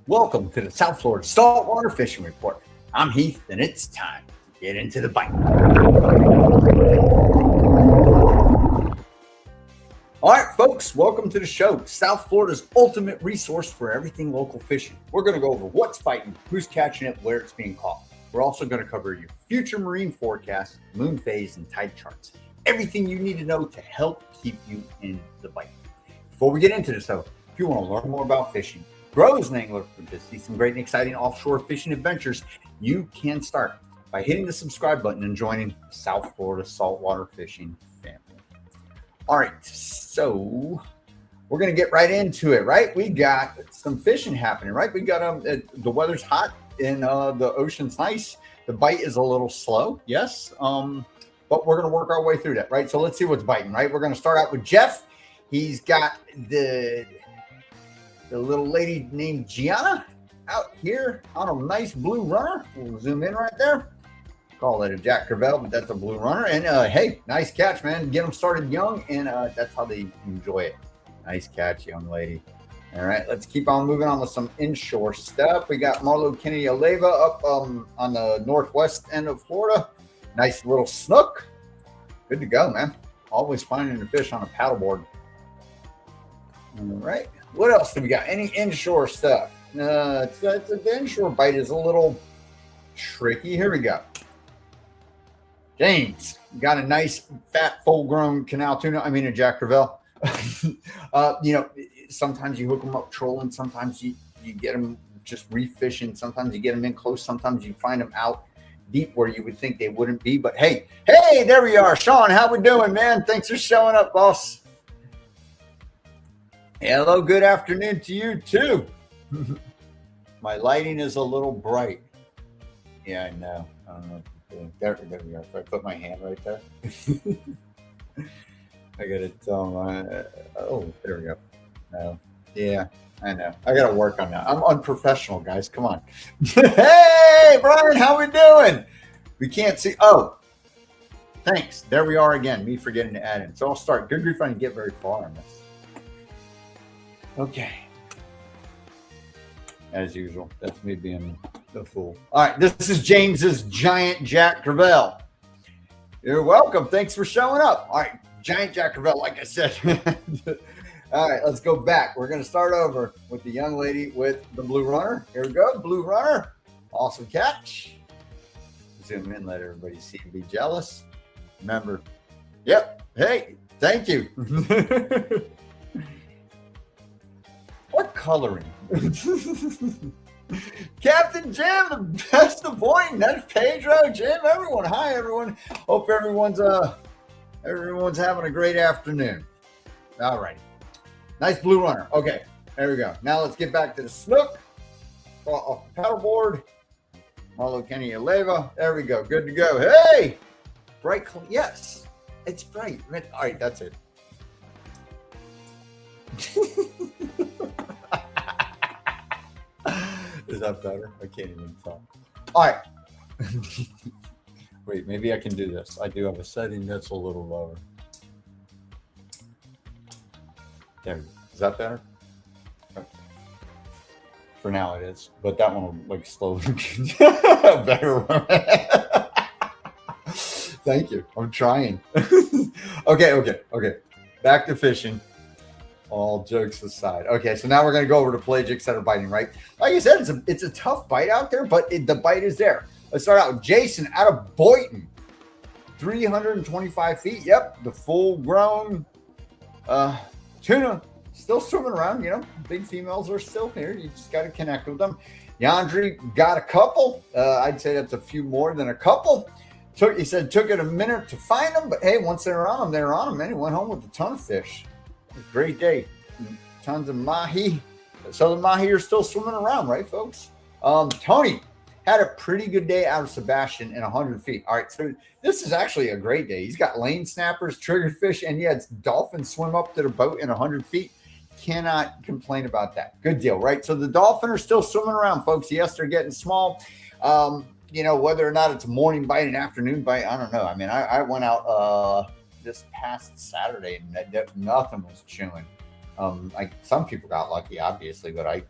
Welcome to the South Florida Saltwater Fishing Report. I'm Heath, and it's time to get into the bite. All right, folks, welcome to the show. South Florida's ultimate resource for everything local fishing. We're going to go over what's biting, who's catching it, where it's being caught. We're also going to cover your future marine forecast, moon phase, and tide charts. Everything you need to know to help keep you in the bite. Before we get into this, though, if you want to learn more about fishing, grow as an angler, or just see some great and exciting offshore fishing adventures, you can start by hitting the subscribe button and joining the South Florida Saltwater Fishing family. All right, so we're going to get right into it, right? We got some fishing happening, right? We got the weather's hot and the ocean's nice. The bite is a little slow, yes, but we're going to work our way through that, right? So let's see what's biting, right? We're going to start out with Jeff. He's got the little lady named Gianna out here on a nice blue runner. We'll zoom in right there. Call that a Jack Crevalle, but that's a blue runner. And hey, nice catch, man. Get them started young, and that's how they enjoy it. Nice catch, young lady. All right, let's keep on moving on with some inshore stuff. We got Marlo Kennedy Aleva up on the northwest end of Florida. Nice little snook. Good to go, man. Always finding the fish on a paddleboard. All right. What else do we got? Any inshore stuff? The inshore bite is a little tricky. Here we go. James got a nice fat full-grown canal tuna. I mean a Jack Crevalle. Sometimes you hook them up trolling. Sometimes you get them just reef fishing. Sometimes you get them in close. Sometimes you find them out deep where you would think they wouldn't be. But hey, there we are. Sean, how we doing, man? Thanks for showing up, boss. Hello, good afternoon to you too. My lighting is a little bright. Yeah, I know. I don't know. There we go. If I put my hand right there, I gotta tell my. Oh, there we go. No, yeah, I know. I gotta work on that. I'm unprofessional, guys. Come on. Hey, Brian, how we doing? We can't see. Oh, thanks. There we are again. Me forgetting to add in. So I'll start. Good grief, I didn't get very far on this. Okay. As usual, that's me being the fool. All right, this is James's giant Jack Crevalle. You're welcome. Thanks for showing up. All right, giant Jack Crevalle, like I said. All right, let's go back. We're going to start over with the young lady with the blue runner. Here we go, blue runner. Awesome catch. Zoom in, let everybody see and be jealous. Remember, yep. Hey, thank you. What coloring? Captain Jim, the best of point. That's Pedro, Jim, everyone. Hi, everyone. Hope everyone's having a great afternoon. All right. Nice blue runner. Okay, there we go. Now let's get back to the snook. Off the paddleboard. Marlo Kennedy Aleva. There we go. Good to go. Hey! Bright, yes. It's bright. All right, that's it. Is that better? I can't even tell. All right. Wait, maybe I can do this. I do have a setting that's a little lower. There. Is that better? Okay. For now it is, but that one will like slowly better. Thank you. I'm trying. Okay. Back to fishing. All jokes aside. Okay, so now we're going to go over to pelagics that are biting, right? Like I said, it's a tough bite out there, but the bite is there. Let's start out with Jason out of Boynton. 325 feet. Yep, the full-grown tuna still swimming around. You know, big females are still here. You just got to connect with them. Yandri got a couple. I'd say that's a few more than a couple. He said took it a minute to find them, but hey, once they're on them, they're on them. And he went home with a ton of fish. Great day. Tons of mahi. So the mahi are still swimming around, right, folks? Tony had a pretty good day out of Sebastian in 100 feet. All right, so this is actually a great day. He's got lane snappers, triggered fish, and yeah, it's dolphins swim up to the boat in 100 feet. Cannot complain about that. Good deal, right? So the dolphin are still swimming around, folks. Yes, they're getting small. Whether or not it's a morning bite, an afternoon bite, I don't know. I mean, I went out this past Saturday, and nothing was chewing. Some people got lucky, obviously, but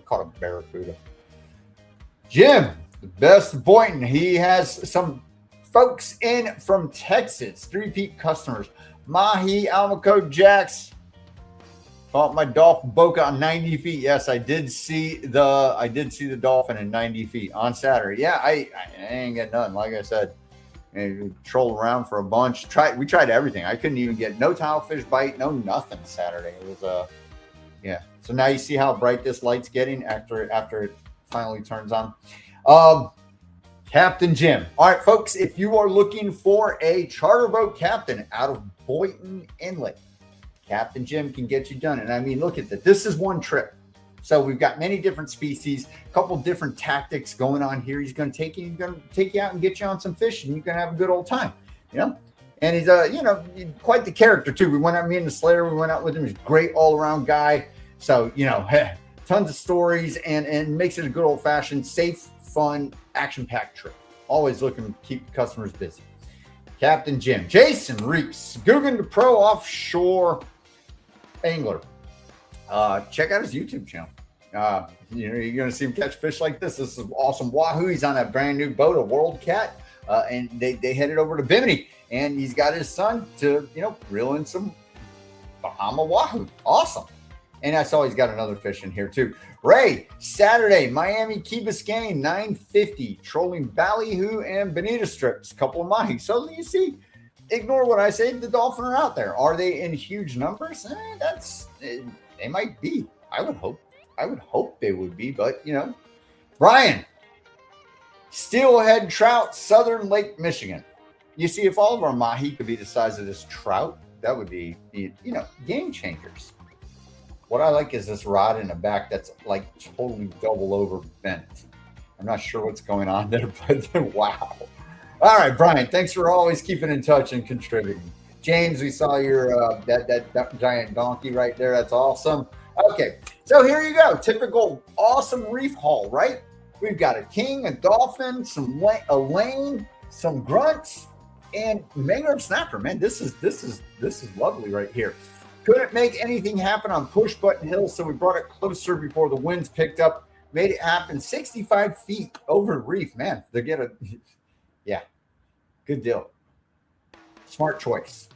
caught a barracuda. Jim, the best of Boynton. He has some folks in from Texas, 3-peat customers. Mahi, Almaco, Jax. Caught my dolphin BOCA on 90 feet. Yes, I did see the dolphin in 90 feet on Saturday. Yeah, I ain't get nothing. Like I said, we trolled around for a bunch. We tried everything. I couldn't even get no tilefish bite, no nothing Saturday. It was yeah. So now you see how bright this light's getting after it finally turns on. Captain Jim. All right, folks, if you are looking for a charter boat captain out of Boynton Inlet, Captain Jim can get you done. And I mean, look at that. This is one trip. So we've got many different species, a couple different tactics going on here. He's going to take you out and get you on some fish, and you're going to have a good old time, you know? And he's, quite the character too. We went out, me and the Slayer, we went out with him. He's a great all around guy. So, tons of stories and makes it a good old fashioned, safe, fun, action packed trip. Always looking to keep customers busy. Captain Jim. Jason Reeks, Guggen the Pro Offshore Angler. Check out his YouTube channel. You're going to see him catch fish like this. This is awesome wahoo. He's on that brand new boat, a World Cat, and they headed over to Bimini, and he's got his son to reel in some Bahama wahoo. Awesome. And I saw he's got another fish in here too. Ray, Saturday, Miami, Key Biscayne, 950, trolling ballyhoo and bonita strips, couple of mahi. So you see, ignore what I say. The dolphin are out there. Are they in huge numbers? They might be. I would hope they would be, but Brian, steelhead trout, Southern Lake Michigan. You see, if all of our mahi could be the size of this trout, that would be, game changers. What I like is this rod in the back that's like totally double over bent. I'm not sure what's going on there, but wow. All right, Brian, thanks for always keeping in touch and contributing. James, we saw your that giant donkey right there. That's awesome. Okay, so here you go. Typical awesome reef haul, right? We've got a king, a dolphin, a lane, some grunts, and mangrove snapper. Man, this is lovely right here. Couldn't make anything happen on Push Button Hill, so we brought it closer before the winds picked up. Made it happen 65 feet over reef. Man, they get yeah, good deal. Smart choice.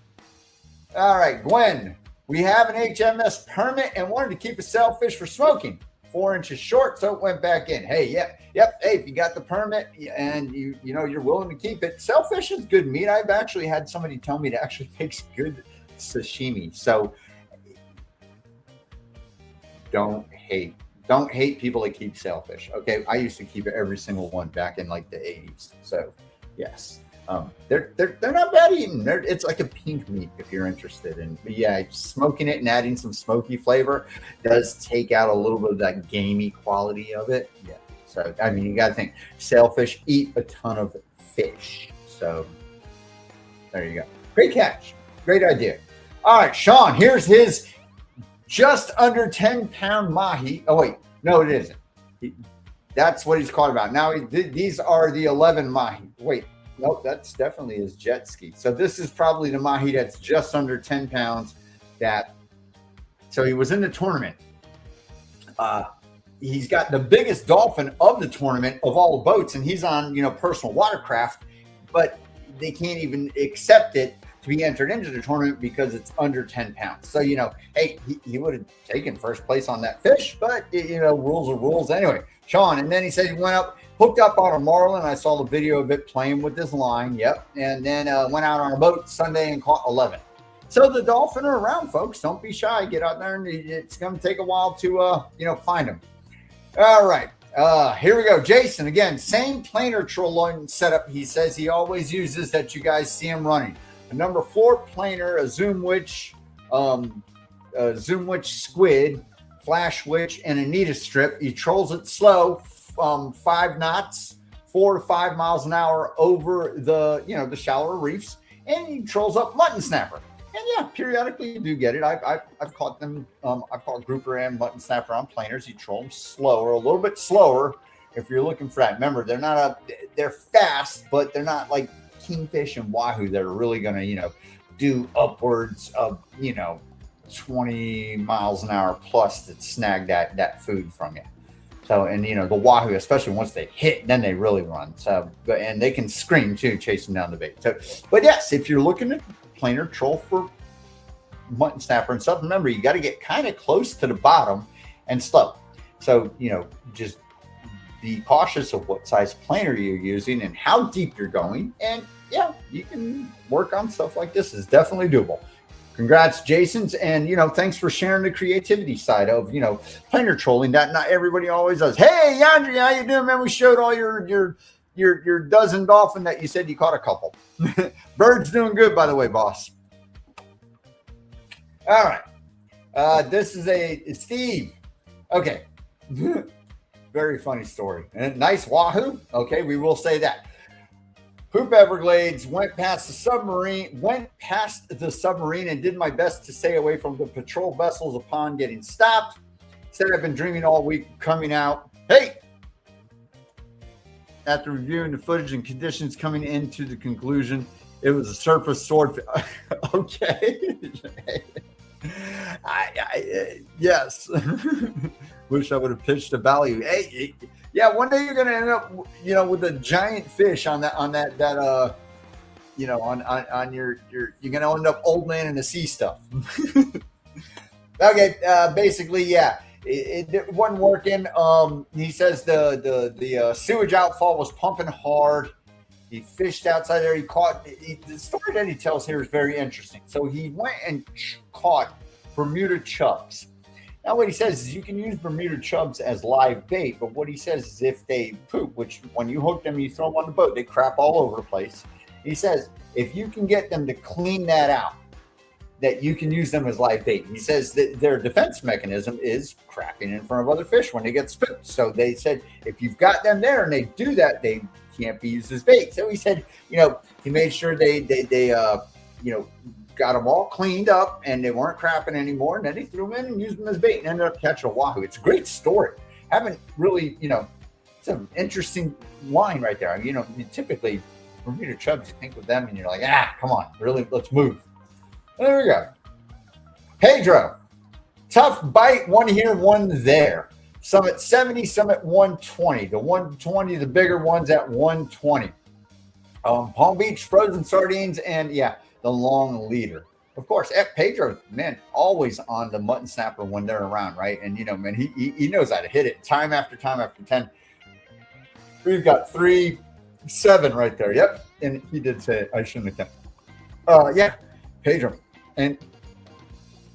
All right, Gwen, we have an HMS permit and wanted to keep a sailfish for smoking. 4 inches short, so it went back in. Hey, yep. Hey, if you got the permit and you're willing to keep it, sailfish is good meat. I've actually had somebody tell me it actually makes good sashimi. So don't hate people that keep sailfish. Okay, I used to keep every single one back in like the 80s. So yes, they're not bad eating. It's like a pink meat if you're interested. And yeah, smoking it and adding some smoky flavor does take out a little bit of that gamey quality of it. Yeah. So I mean, you got to think sailfish eat a ton of fish. So there you go. Great catch. Great idea. All right, Sean, here's his just under 10-pound mahi. Oh, wait. No, it isn't. That's what he's caught about. Now, these are the 11 mahi. Wait. Nope, that's definitely his jet ski. So this is probably the mahi that's just under 10 pounds. So he was in the tournament. He's got the biggest dolphin of the tournament of all the boats, and he's on, personal watercraft, but they can't even accept it to be entered into the tournament because it's under 10 pounds. So, hey, he would have taken first place on that fish, but, rules are rules anyway. Sean, and then he said he went up, hooked up on a marlin. I saw the video of it playing with this line. Yep. And then went out on a boat Sunday and caught 11. So the dolphin are around, folks. Don't be shy. Get out there, and it's going to take a while to, find them. All right. Here we go. Jason, again, same planer trolling setup he says he always uses that you guys see him running. A number 4 planer, a zoom witch squid, flash witch, and a Nita strip. He trolls it slow, 5 knots, 4 to 5 miles an hour over the shallower reefs, and he trolls up mutton snapper. And yeah, periodically you do get it. I've caught them. I've caught grouper and mutton snapper on planers. You troll them slower, a little bit slower if you're looking for that. Remember, they're fast, but they're not like kingfish and wahoo that are really going to, do upwards of, 20 miles an hour plus to snag that food from you. So, and you know, the wahoo, especially once they hit, then they really run. So, and they can scream too, chasing down the bait. So, but yes, if you're looking at planer troll for mutton snapper and stuff, remember, you got to get kind of close to the bottom and slow. So, you know, just be cautious of what size planer you're using and how deep you're going. And yeah, you can work on stuff like this. It's definitely doable. Congrats, Jason's, and you know, thanks for sharing the creativity side of, you know, planer trolling that not everybody always does. Hey, Yandri, how you doing, man? We showed all your dozen dolphin that you said you caught a couple. Bird's doing good, by the way, boss. All right, this is a Steve. Okay, very funny story and nice wahoo. Okay, we will say that. Poop Everglades, went past the submarine and did my best to stay away from the patrol vessels upon getting stopped. Said I've been dreaming all week coming out. Hey! After reviewing the footage and conditions, coming into the conclusion, it was a surface swordfish. Okay. Yes. Wish I would have pitched a value. Hey, yeah, one day you're gonna end up, you know, with a giant fish on that, you know, on your you're gonna end up old man in the sea stuff. Okay, basically, yeah, it wasn't working. He says the sewage outfall was pumping hard. He fished outside there. He caught. The story that he tells here is very interesting. So he went and caught Bermuda chubs. Now, what he says is you can use Bermuda chubs as live bait, but what he says is if they poop, which when you hook them, you throw them on the boat, they crap all over the place. He says if you can get them to clean that out, that you can use them as live bait. He says that their defense mechanism is crapping in front of other fish when they get spooked. So they said if you've got them there and they do that, they can't be used as bait. So he said, you know, he made sure they you know, got them all cleaned up and they weren't crapping anymore. And then he threw them in and used them as bait and ended up catching a wahoo. It's a great story. Haven't really, you know, it's an interesting line right there. I mean, you know, you typically Bermuda chubs, you think with them and you're like, come on, really, let's move. There we go. Pedro, tough bite, one here, one there. Some at 70, some at 120. The 120, the bigger ones at 120. Palm Beach frozen sardines and yeah, the long leader. Of course, Pedro, man, always on the mutton snapper when they're around, right? And you know, man, he knows how to hit it time after time after 10. We've got 3, 7 right there. Yep. And he did say it. I shouldn't have kept. Yeah, Pedro. And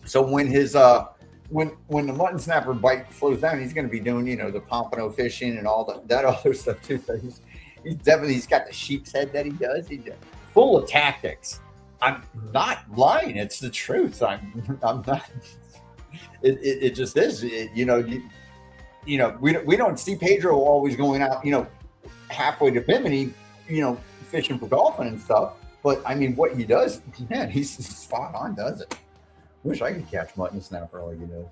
so when his when the mutton snapper bite slows down, he's going to be doing, you know, the pompano fishing and all that other stuff too. So he's got the sheep's head that he does. He's full of tactics. I'm not lying. It's the truth. I'm not. It just is. You know, we don't see Pedro always going out, you know, halfway to Bimini, you know, fishing for dolphin and stuff. But I mean, what he does, man, he's spot on, does it? Wish I could catch mutton snapper like he does.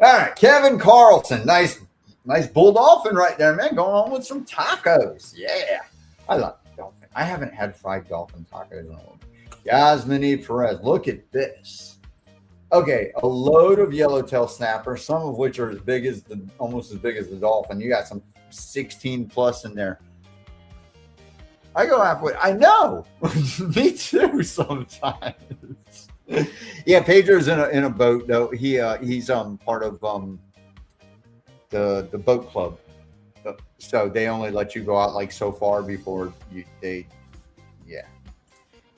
All right, Kevin Carlson, nice bull dolphin right there, man. Going on with some tacos. Yeah, I love dolphin. I haven't had fried dolphin tacos in a while. Yasmini Perez, look at this. Okay, a load of yellowtail snapper, some of which are almost as big as the dolphin. You got some 16 plus in there. I go halfway. I know. Me too sometimes. Yeah, Pedro's in a boat though. He's part of the boat club. So they only let you go out like so far before yeah.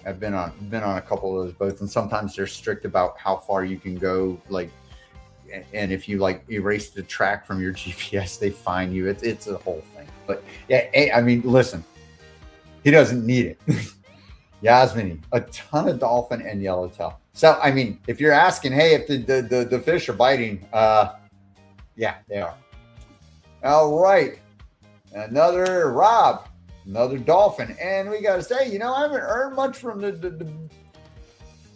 I've been on a couple of those boats, and sometimes they're strict about how far you can go, like, and if you like erase the track from your GPS, they fine you. It's a whole thing. But yeah, I mean, listen, he doesn't need it. Yasmini, a ton of dolphin and yellowtail. So I mean, if you're asking, hey, if the fish are biting, yeah, they are. All right, another dolphin, and we gotta say, you know, I haven't earned much from the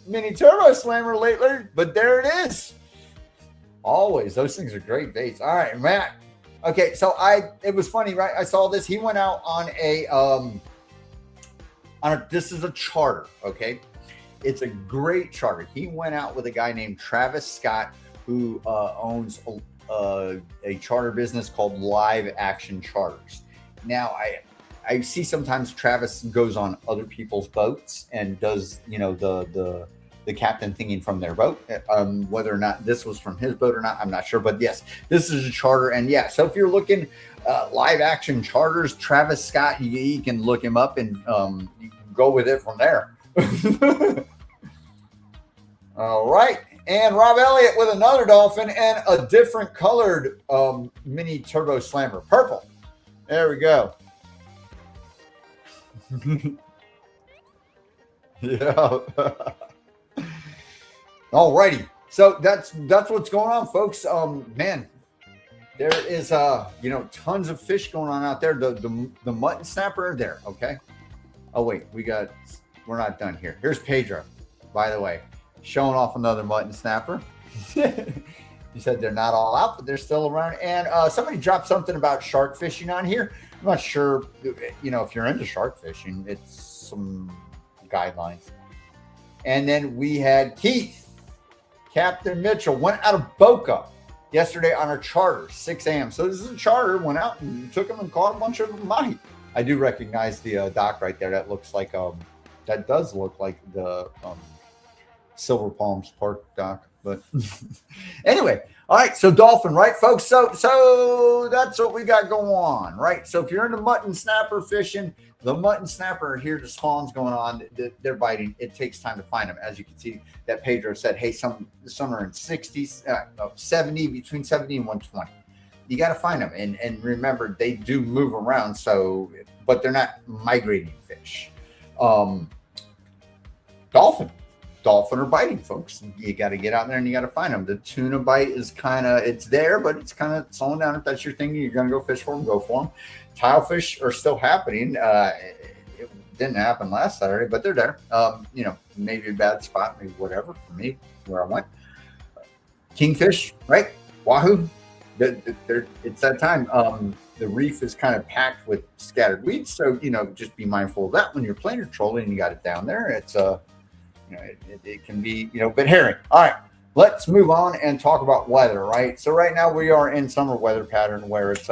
mini turbo slammer lately, but there it is. Always, those things are great baits. All right, Matt. Okay, so it was funny, right? I saw this. He went out on this is a charter, okay? It's a great charter. He went out with a guy named Travis Scott, who owns a charter business called Live Action Charters. Now, I see sometimes Travis goes on other people's boats and does, you know, the captain thinking from their boat. Whether or not this was from his boat or not, I'm not sure. But yes, this is a charter. And yeah, so if you're looking Live Action Charters, Travis Scott, you can look him up and you can go with it from there. All right. And Rob Elliott with another dolphin and a different colored mini turbo slammer. Purple. There we go. Yeah. All righty. So that's what's going on, folks. Man, there is you know, tons of fish going on out there. The mutton snapper there. Okay. Oh wait, we're not done here. Here's Pedro, by the way, showing off another mutton snapper. He said they're not all out, but they're still around. And somebody dropped something about shark fishing on here. I'm not sure, you know, if you're into shark fishing, it's some guidelines. And then we had Keith, Captain Mitchell, went out of BOCA yesterday on a charter, 6 a.m. So this is a charter, went out and took them and caught a bunch of mahi. I do recognize the dock right there. That looks like, that does look like the Silver Palms Park dock. But anyway, all right. So dolphin, right, folks? So that's what we got going on, right? So if you're into mutton snapper fishing, the mutton snapper here, the spawns going on, they're biting. It takes time to find them. As you can see, that Pedro said, hey, some are in 60s, 70, between 70 and 120. You got to find them. And remember, they do move around. So, but they're not migrating fish. Dolphin are biting, folks. You got to get out there and you got to find them. The tuna bite is kind of, it's there, but it's kind of slowing down. If that's your thing, you're going to go fish for them, go for them. Tilefish are still happening. It didn't happen last Saturday, but they're there. You know, maybe a bad spot, maybe whatever for me, where I went. Kingfish, right? Wahoo. It's that time. The reef is kind of packed with scattered weeds. So, you know, just be mindful of that when you're planer trolling and you got it down there. It's you know, it can be, you know, but herring. All right, let's move on and talk about weather, right? So right now we are in summer weather pattern where it's,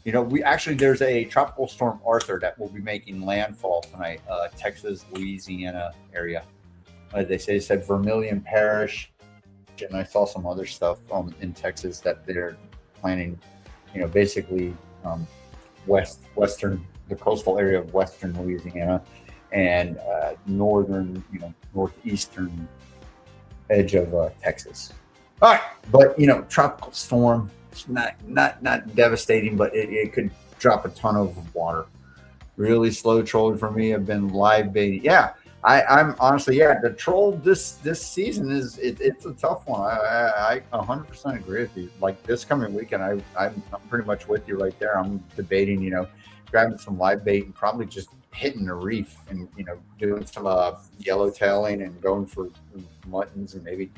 you know, there's a tropical storm Arthur that will be making landfall tonight, Texas, Louisiana area. They said Vermilion Parish, and I saw some other stuff in Texas that they're planning, you know, basically western, the coastal area of western Louisiana and northern, you know, northeastern edge of Texas. All right, but you know, tropical storm, it's not devastating, but it could drop a ton of water. Really slow trolling for me. I've been live baiting. Yeah, I'm honestly, yeah, the troll this season it's a tough one. I 100% agree with you. Like this coming weekend, I'm pretty much with you right there. I'm debating, you know, grabbing some live bait and probably just hitting the reef and, you know, doing some yellowtailing and going for muttons and maybe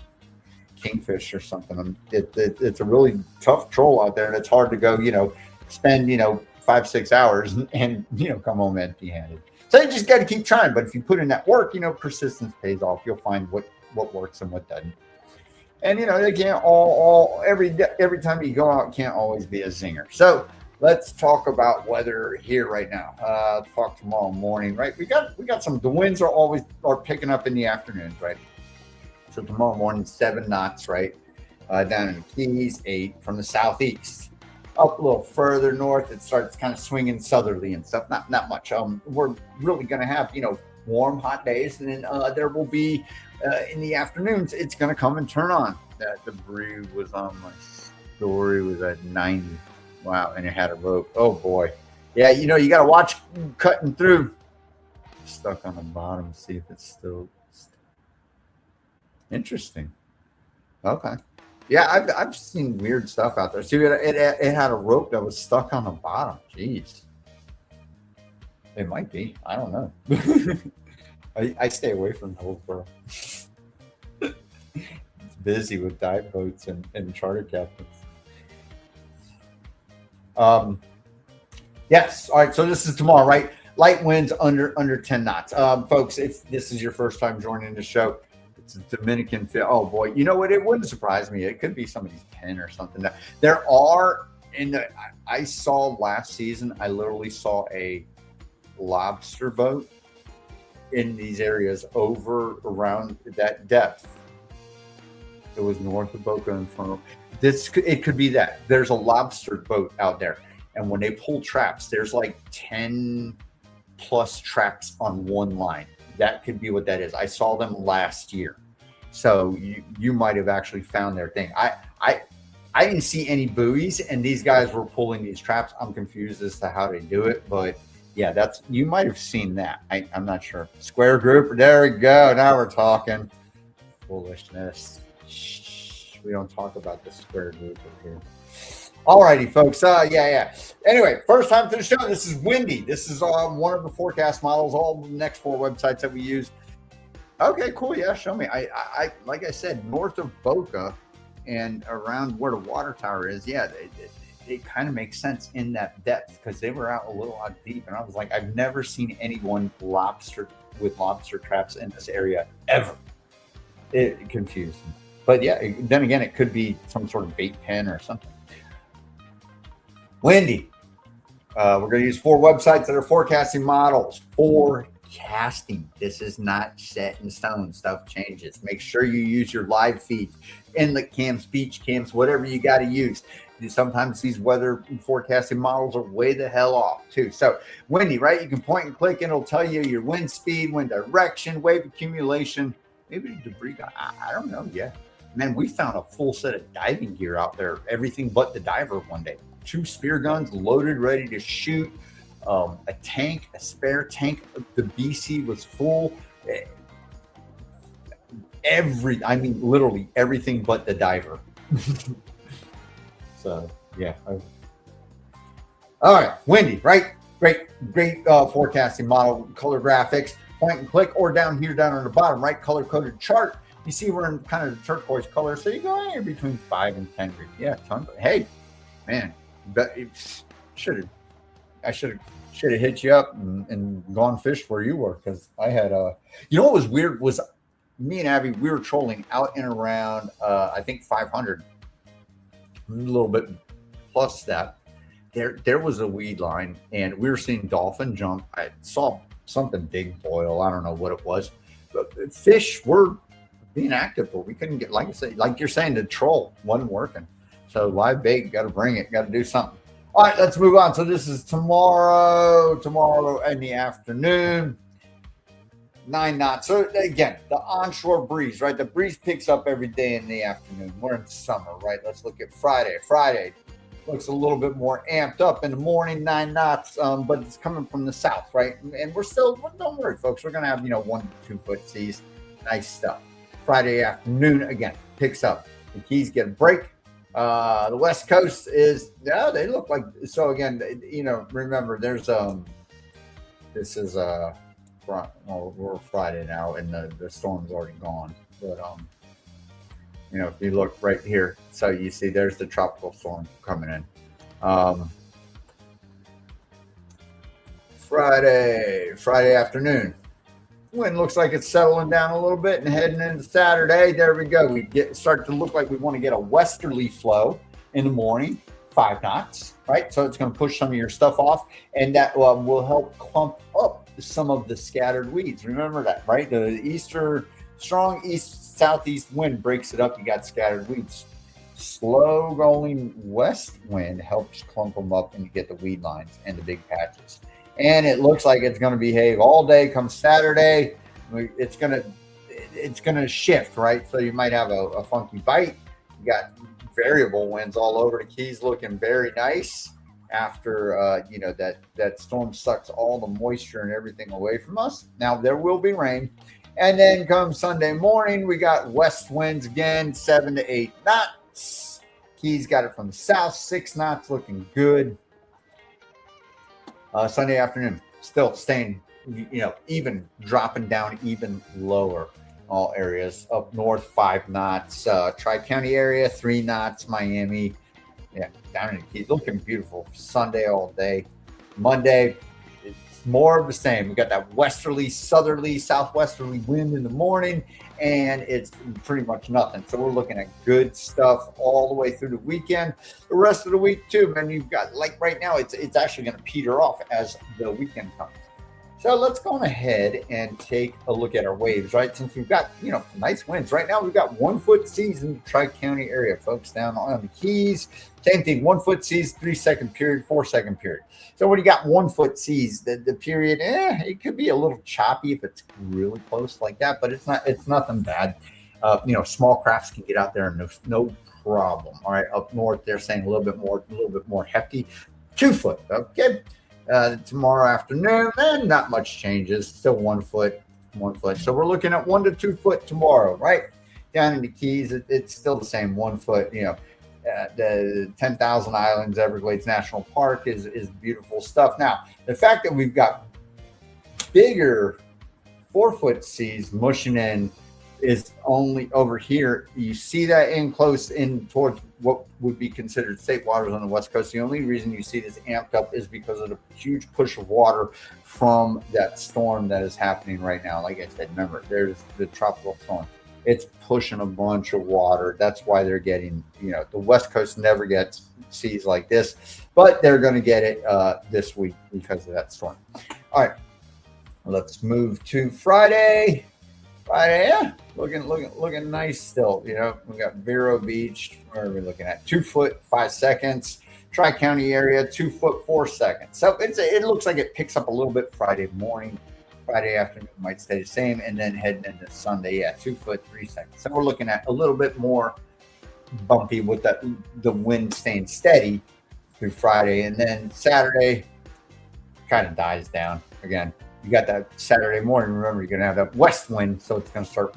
kingfish or something. It's a really tough troll out there, and it's hard to go, you know, spend, you know, 5-6 hours and you know, come home empty handed. So you just got to keep trying. But if you put in that work, you know, persistence pays off. You'll find what works and what doesn't. And you know, they can't every time you go out can't always be a zinger. So let's talk about weather here right now. Talk tomorrow morning, right? We got some. The winds are picking up in the afternoons, right? So tomorrow morning, 7 knots, right? Down in the Keys, 8 from the southeast. Up a little further north, it starts kind of swinging southerly and stuff. Not much. We're really going to have, you know, warm, hot days, and then there will be in the afternoons. It's going to come and turn on. That debris was on my story was at 90. Wow, and it had a rope. Oh boy, yeah. You know, you got to watch cutting through. Stuck on the bottom. See if it's still interesting. Okay. Yeah, I've seen weird stuff out there. See, it had a rope that was stuck on the bottom. Jeez. It might be. I don't know. I stay away from Hillsboro. It's busy with dive boats and charter captains. Yes. All right. So this is tomorrow, right? Light winds under 10 knots. Folks, if this is your first time joining the show, It's a Dominican fish. Oh boy, you know what? It wouldn't surprise me. It could be somebody's pen or something. There are I saw last season. I literally saw a lobster boat in these areas over around that depth. It was north of Boca and Inferno. It could be that there's a lobster boat out there, and when they pull traps, there's like 10 plus traps on one line. That could be what that is. I saw them last year, so you might have actually found their thing. I didn't see any buoys, and these guys were pulling these traps. I'm confused as to how they do it, but yeah, you might have seen that. I'm not sure. Square group. There we go. Now we're talking foolishness. Shh, we don't talk about the square group here. All righty, folks. Yeah. Anyway, first time to the show. This is Windy. This is one of the forecast models. All the next 4 websites that we use. Okay, cool. Yeah, show me. I like I said, north of Boca and around where the water tower is. Yeah, it kind of makes sense in that depth because they were out a little out deep, and I was like, I've never seen anyone with lobster traps in this area ever. It confused me. But yeah, then again, it could be some sort of bait pen or something. Windy. We're going to use 4 websites that are forecasting models. Forecasting. This is not set in stone. Stuff changes. Make sure you use your live feeds, inlet cams, beach cams, whatever you got to use. Sometimes these weather forecasting models are way the hell off too. So Windy, right? You can point and click and it'll tell you your wind speed, wind direction, wave accumulation, maybe the debris. I don't know. Yeah. Man, we found a full set of diving gear out there. Everything but the diver one day. 2 spear guns loaded, ready to shoot. A tank, a spare tank. The BC was full. Literally everything but the diver. So yeah. All right, Windy, right? Great forecasting model, color graphics, point and click, or down on the bottom, right? Color coded chart. You see we're in kind of the turquoise color, so you go anywhere between 5 and 10 degrees. Yeah, hey, man, I should have hit you up and gone fish where you were, because I had you know what was weird was me and Abby, we were trolling out and around I think 500. A little bit plus that. There was a weed line, and we were seeing dolphin jump. I saw something big boil. I don't know what it was, but fish were being active, but we couldn't get, like I said, like you're saying, the troll wasn't working. So live bait, got to bring it, got to do something. All right, let's move on. So this is tomorrow in the afternoon. 9 knots. So again, the onshore breeze, right? The breeze picks up every day in the afternoon. We're in summer, right? Let's look at Friday. Friday looks a little bit more amped up in the morning, 9 knots, but it's coming from the south, right? And we're still, don't worry, folks. We're going to have, 1 to 2 foot seas. Nice stuff. Friday afternoon, again, picks up. The Keys get a break. The West Coast is, they look like, so again, remember, there's, this is, we're Friday now, and the storm's already gone. But if you look right here, so you see there's the tropical storm coming in. Friday afternoon. Wind looks like it's settling down a little bit and heading into Saturday. There we go. We start to look like we want to get a westerly flow in the morning, 5 knots, right? So it's going to push some of your stuff off, and that will help clump up some of the scattered weeds. Remember that, right? The strong east-southeast wind breaks it up. You got scattered weeds. Slow rolling west wind helps clump them up, and you get the weed lines and the big patches. And it looks like it's going to behave all day. Come Saturday, it's going to shift, right? So you might have a funky bite. You got variable winds all over the Keys, looking very nice. After that storm sucks all the moisture and everything away from us. Now there will be rain, and then come Sunday morning, we got west winds again, 7 to 8 knots. Keys got it from the south, 6 knots, looking good. Sunday afternoon, still staying, even dropping down even lower. All areas up north, 5 knots. Tri-County area, 3 knots. Miami. Yeah, down in the Keys, looking beautiful. Sunday all day. Monday, it's more of the same. We got that westerly, southerly, southwesterly wind in the morning, and it's pretty much nothing. So we're looking at good stuff all the way through the weekend. The rest of the week too, man, you've got, like right now, it's actually going to peter off as the weekend comes. So let's go ahead and take a look at our waves, right? Since we've got, nice winds. Right now we've got 1 foot seas in the Tri-County area, folks, down on the Keys. Same thing, 1 foot seas, 3 second period, 4 second period. So when you got 1 foot seas, the period, it could be a little choppy if it's really close like that, but it's nothing bad. Small crafts can get out there and no problem. All right, up north they're saying a little bit more hefty, 2 foot. Okay. Tomorrow afternoon, and not much changes. Still 1 foot. So we're looking at 1 to 2 foot tomorrow, right? Down in the Keys, it's still the same 1 foot. The 10,000 Islands, Everglades National Park is beautiful stuff. Now, the fact that we've got bigger 4 foot seas mushing in is only over here. You see that in close in towards what would be considered state waters on the West Coast. The only reason you see this amped up is because of the huge push of water from that storm that is happening right now. Like I said, remember, there's the tropical storm. It's pushing a bunch of water. That's why they're getting, the West Coast never gets seas like this, but they're going to get it this week because of that storm. All right, let's move to Friday. Yeah, looking nice still. We got Vero Beach. Where are we looking at? 2 foot 5 seconds. Tri-County area, 2 foot 4 seconds. So it looks like it picks up a little bit Friday morning. Friday afternoon might stay the same, and then heading into Sunday, 2 foot 3 seconds. So we're looking at a little bit more bumpy with the wind staying steady through Friday, and then Saturday kind of dies down again. You got that Saturday morning. Remember, you're going to have that west wind, so it's going to start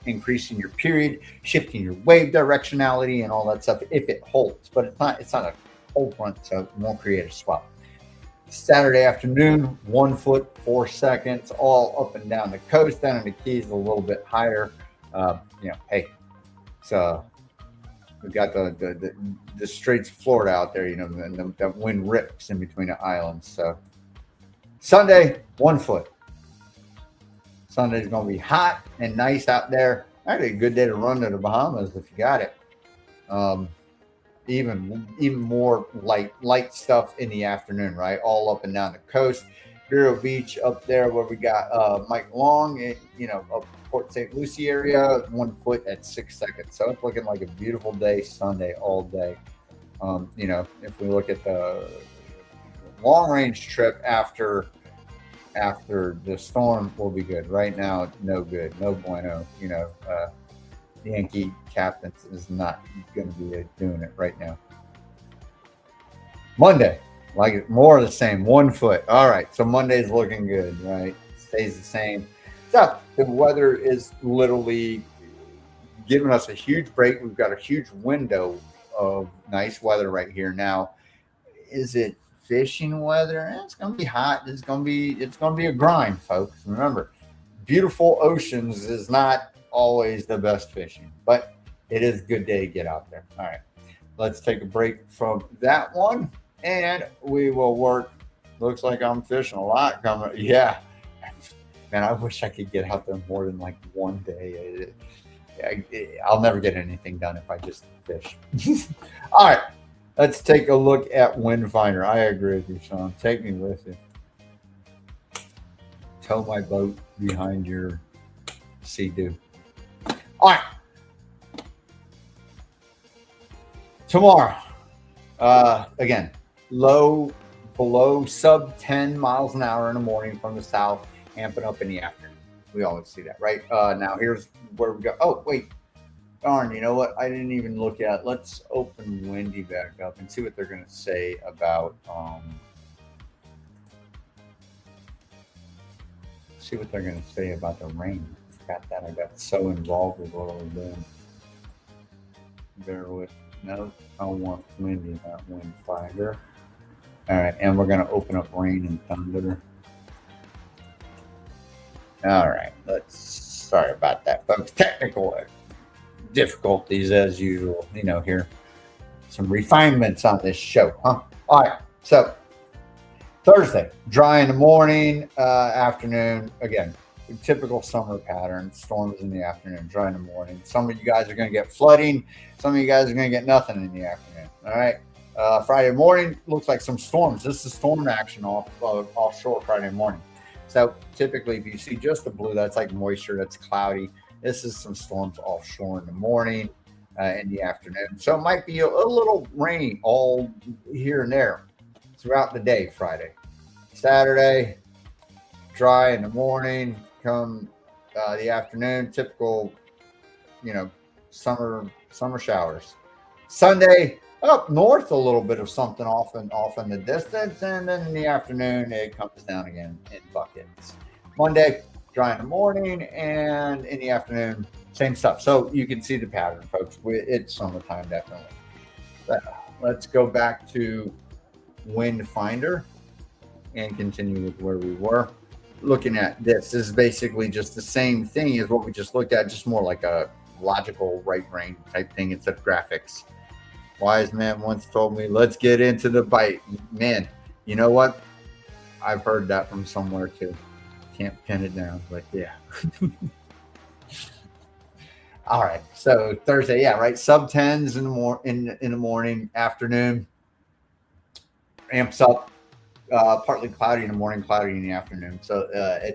increasing your period, shifting your wave directionality, and all that stuff if it holds. But it's not a cold front, so it won't create a swell. Saturday afternoon, 1 foot 4 seconds, all up and down the coast. Down in the Keys, a little bit higher. Hey, so we've got the Straits of Florida out there. And the wind rips in between the islands. So Sunday, 1 foot. Sunday's going to be hot and nice out there. Actually, a good day to run to the Bahamas if you got it. Even more light stuff in the afternoon, right? All up and down the coast. Vero Beach up there where we got Mike Long, up Port St. Lucie area, 1 foot at 6 seconds. So it's looking like a beautiful day Sunday all day. If we look at the long range trip after the storm, will be good. Right now, no good, no bueno. The Yankee captain is not going to be doing it right now. Monday, like more of the same, 1 foot. All right, so Monday's looking good, right? Stays the same. So the weather is literally giving us a huge break. We've got a huge window of nice weather right here now. Is it fishing weather? It's going to be hot. It's going to be a grind, folks. Remember, beautiful oceans is not always the best fishing, but it is a good day to get out there. All right, let's take a break from that one, and we will work. Looks like I'm fishing a lot coming. Yeah, man, I wish I could get out there more than like one day. I'll never get anything done if I just fish. All right, let's take a look at WINDFINDER. I agree with you, Sean. Take me with you. Tow my boat behind your Sea-Doo. All right. Tomorrow, again, below sub 10 miles an hour in the morning from the south, amping up in the afternoon. We always see that, right? Now here's where we go. Oh, wait. Darn, you know what? I didn't even look at. Let's open Windy back up and see what they're going to say about the rain. Got that. I got so involved with what I was doing. Bear with. No, I want Windy, not WINDFINDER. All right, and we're going to open up rain and thunder. All right, sorry about that, folks. Technical difficulties as usual. Here, some refinements on this show, huh? All right, so Thursday, dry in the morning, afternoon, again, typical summer pattern. Storms in the afternoon, dry in the morning. Some of you guys are going to get flooding. Some of you guys are going to get nothing in the afternoon. All right. Friday morning looks like some storms. This is storm action offshore Friday morning. So typically, if you see just the blue, that's like moisture. That's cloudy. This is some storms offshore in the morning, in the afternoon. So it might be a little rainy all here and there throughout the day. Friday, Saturday, dry in the morning. Come the afternoon, typical, summer showers. Sunday, up north, a little bit of something off in the distance, and then in the afternoon it comes down again in buckets. Monday, dry in the morning, and in the afternoon, same stuff. So you can see the pattern, folks. It's summertime, definitely. Let's go back to WINDFINDER and continue with where we were. Looking at this is basically just the same thing as what we just looked at, just more like a logical right brain type thing instead of graphics. Wise man once told me, let's get into the bite. Man, you know what? I've heard that from somewhere too. Can't pin it down, but yeah. All right. So Thursday, yeah, right. Sub 10s in the morning, afternoon. Amps up. Partly cloudy in the morning, cloudy in the afternoon. So,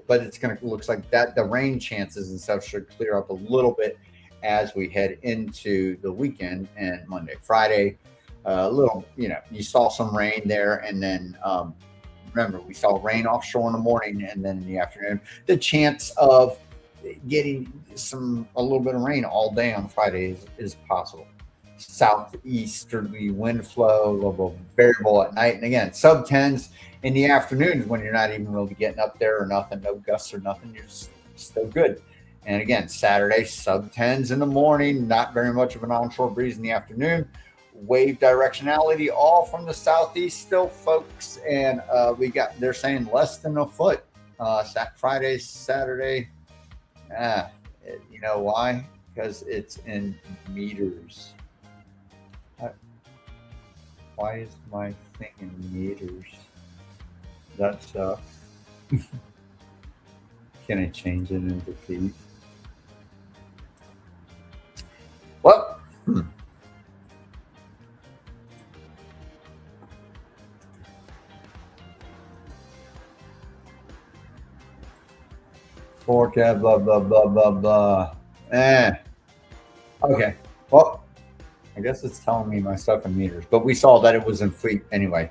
but it's going to looks like that the rain chances and stuff should clear up a little bit as we head into the weekend and Monday, Friday. A little, you saw some rain there, and then remember we saw rain offshore in the morning, and then in the afternoon, the chance of getting a little bit of rain all day on Friday is possible. Southeasterly wind flow, a little variable at night, and again, sub 10s in the afternoons when you're not even really getting up there or nothing, no gusts or nothing, you're still good. And again, Saturday, sub 10s in the morning, not very much of an onshore breeze in the afternoon. Wave directionality all from the southeast still, folks. And they're saying less than a foot. Friday, Saturday. You know why? Because it's in meters. Why is my thing in meters? That sucks. Can I change it into feet? What? Forecast, blah, blah, blah, blah, blah. Okay. Well, I guess it's telling me my stuff in meters, but we saw that it was in feet anyway.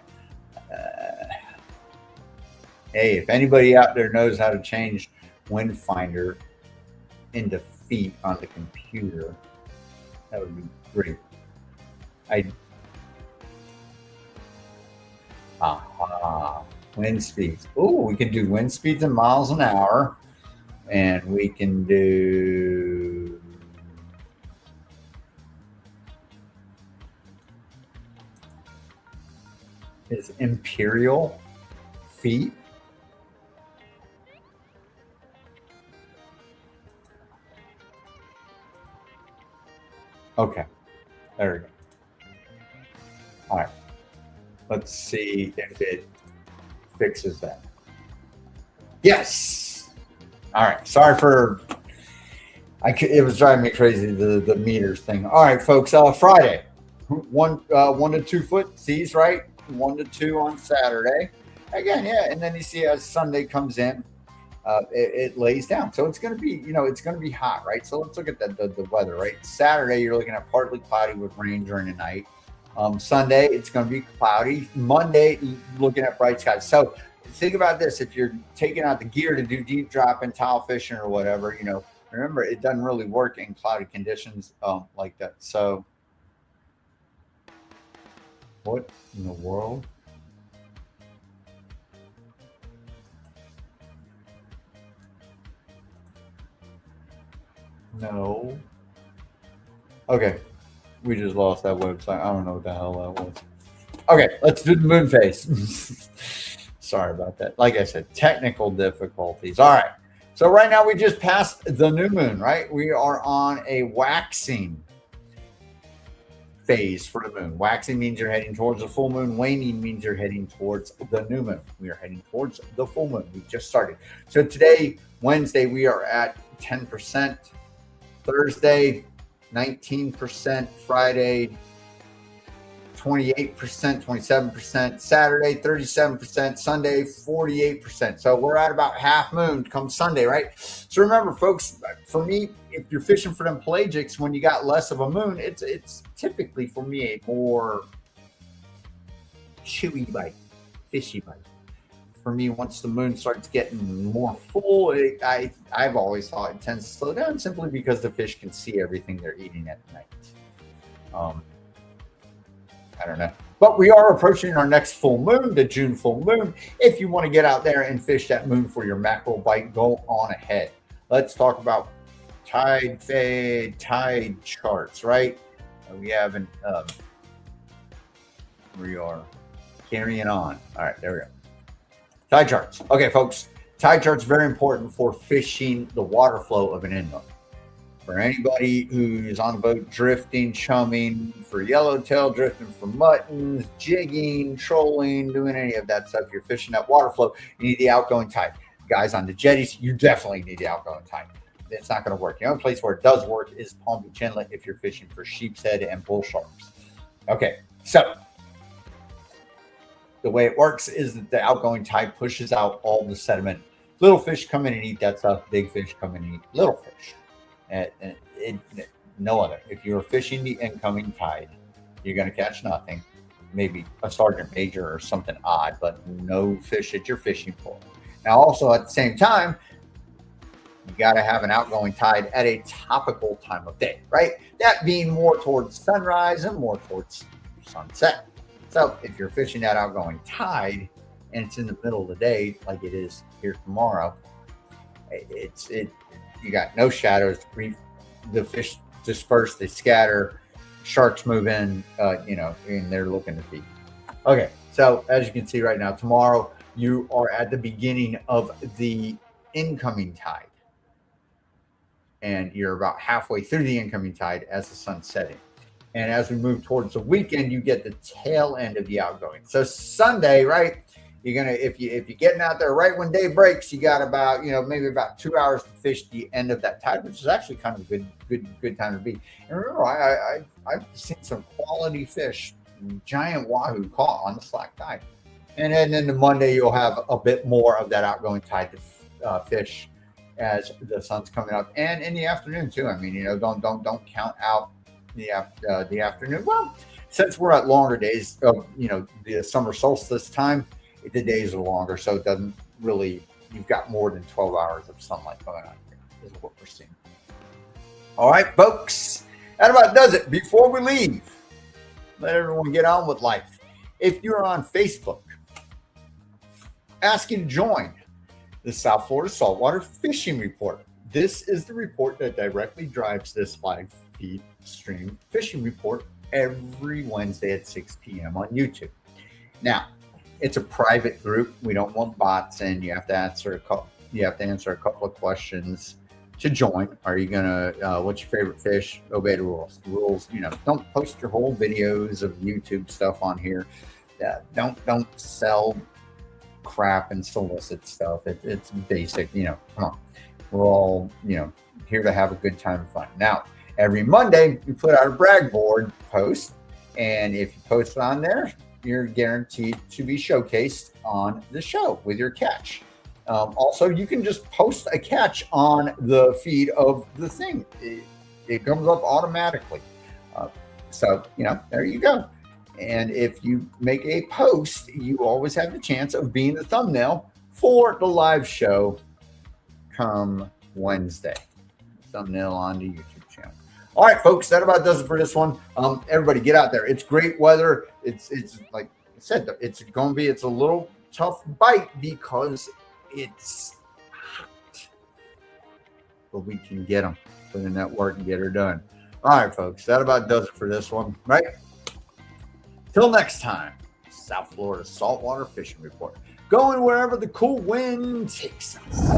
Hey, if anybody out there knows how to change WINDFINDER into feet on the computer, that would be great. Wind speeds. Oh, we can do wind speeds in miles an hour, and we can do is imperial feet. Okay, there we go. All right, let's see if it fixes that. Yes. All right. Sorry for it was driving me crazy, the meters thing. All right, folks. Friday, 1 to 2 foot seas, right? 1 to 2 on Saturday. Again, yeah, and then you see as Sunday comes in, it lays down. So it's going to be, it's going to be hot, right? So let's look at the weather, right? Saturday, you're looking at partly cloudy with rain during the night. Sunday, it's going to be cloudy. Monday, looking at bright skies. So think about this. If you're taking out the gear to do deep drop and towel fishing or whatever, remember, it doesn't really work in cloudy conditions like that. So what in the world? No. Okay. We just lost that website. I don't know what the hell that was. Okay, let's do the moon phase. Sorry about that. Like I said, technical difficulties. All right. So right now we just passed the new moon, right? We are on a waxing phase for the moon. Waxing means you're heading towards the full moon. Waning means you're heading towards the new moon. We are heading towards the full moon. We just started. So today, Wednesday, we are at 10%. Thursday, 19%. Friday, 28%, 27%. Saturday, 37%. Sunday, 48%. So we're at about half moon come Sunday, right? So remember, folks, for me, if you're fishing for them pelagics, when you got less of a moon, it's typically for me a more chewy bite, fishy bite. For me, once the moon starts getting more full, I've always thought it tends to slow down simply because the fish can see everything they're eating at night. I don't know. But we are approaching our next full moon, the June full moon. If you want to get out there and fish that moon for your mackerel bite, go on ahead. Let's talk about tide charts, right? We are carrying on. All right, there we go. Tide charts. Okay, folks. Tide charts very important for fishing the water flow of an inlet. For anybody who's on the boat drifting, chumming, for yellowtail, drifting for muttons, jigging, trolling, doing any of that stuff, you're fishing that water flow, you need the outgoing tide. Guys on the jetties, you definitely need the outgoing tide. It's not going to work. The only place where it does work is Palm Beach Inlet if you're fishing for sheep's head and bull sharks. Okay, so the way it works is that the outgoing tide pushes out all the sediment. Little fish come in and eat that stuff. Big fish come in and eat little fish. No other. If you're fishing the incoming tide, you're going to catch nothing. Maybe a sergeant major or something odd, but no fish that you're fishing for. Now, also at the same time, you got to have an outgoing tide at a topical time of day, right? That being more towards sunrise and more towards sunset. So if you're fishing that outgoing tide and it's in the middle of the day, like it is here tomorrow, you got no shadows. The fish disperse, they scatter, sharks move in, and they're looking to feed. Okay, so as you can see right now, tomorrow you are at the beginning of the incoming tide. And you're about halfway through the incoming tide as the sun's setting. And as we move towards the weekend, you get the tail end of the outgoing. So Sunday, right? You're gonna if you're getting out there right when day breaks, you got about maybe about 2 hours to fish the end of that tide, which is actually kind of a good time to be. And remember, I've seen some quality fish, giant wahoo caught on the slack tide. And then the Monday you'll have a bit more of that outgoing tide to fish as the sun's coming up, and in the afternoon too. I mean, don't count out the afternoon. Well, since we're at longer days of the summer solstice time, the days are longer, so it doesn't really, you've got more than 12 hours of sunlight going on here, is what we're seeing. All right, folks, that about does it. Before we leave, let everyone get on with life. If you're on Facebook, ask you to join the South Florida Saltwater Fishing Report. This is the report that directly drives this live feed stream fishing report every Wednesday at 6 p.m. on YouTube. Now, it's a private group. We don't want bots in. You have to answer a couple of questions to join. Are you gonna? What's your favorite fish? Obey the rules. The rules. Don't post your whole videos of YouTube stuff on here. Don't sell crap and solicit stuff. It's basic. Come on. We're all here to have a good time and fun. Now, every Monday we put out a brag board post, and if you post it on there, you're guaranteed to be showcased on the show with your catch. Also, you can just post a catch on the feed of the thing. It comes up automatically. So, there you go. And if you make a post, you always have the chance of being the thumbnail for the live show come Wednesday. Thumbnail on the YouTube channel. All right, folks, that about does it for this one. Everybody get out there. It's great weather. It's like I said, it's a little tough bite because it's hot. But we can get them. Put in that work and get her done. All right, folks, that about does it for this one, right? Till next time, South Florida Saltwater Fishing Report. Going wherever the cool wind takes us.